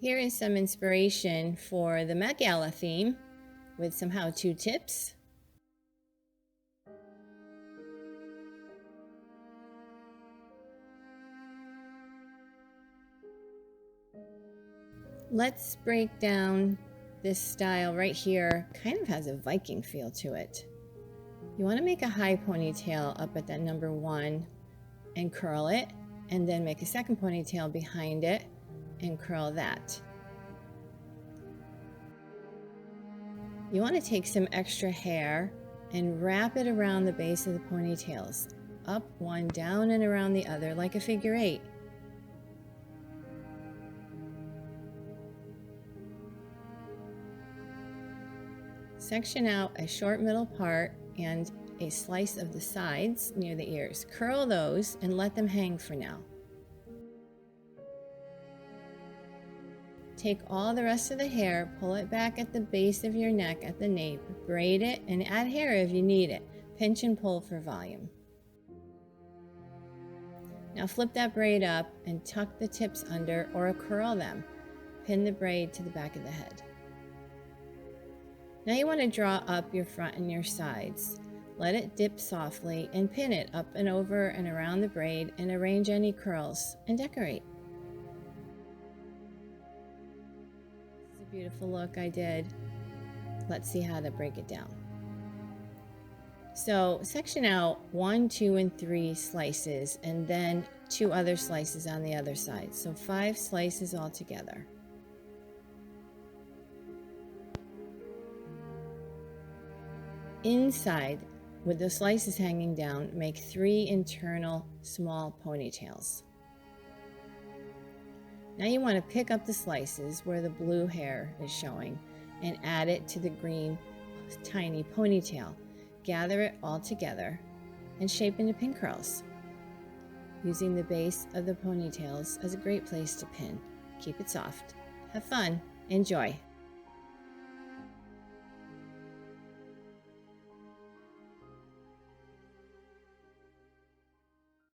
Here is some inspiration for the Met Gala theme with some how-to tips. Let's break down this style right here. Kind of has a Viking feel to it. You want to make a high ponytail up at that number 1 and curl it, and then make a second ponytail behind it and curl that. You want to take some extra hair and wrap it around the base of the ponytails, up one, down and around the other like a figure 8. Section out a short middle part and a slice of the sides near the ears. Curl those and let them hang for now. Take all the rest of the hair, pull it back at the base of your neck at the nape, braid it, and add hair if you need it. Pinch and pull for volume. Now flip that braid up and tuck the tips under or curl them. Pin the braid to the back of the head. Now you want to draw up your front and your sides. Let it dip softly and pin it up and over and around the braid and arrange any curls and decorate. This is a beautiful look I did. Let's see how to break it down. So section out 1, 2, and 3 slices and then 2 other slices on the other side. So 5 slices all together. Inside, with the slices hanging down, make 3 internal small ponytails. Now you want to pick up the slices where the blue hair is showing and add it to the green tiny ponytail. Gather it all together and shape into pin curls. Using the base of the ponytails as a great place to pin. Keep it soft. Have fun. Enjoy.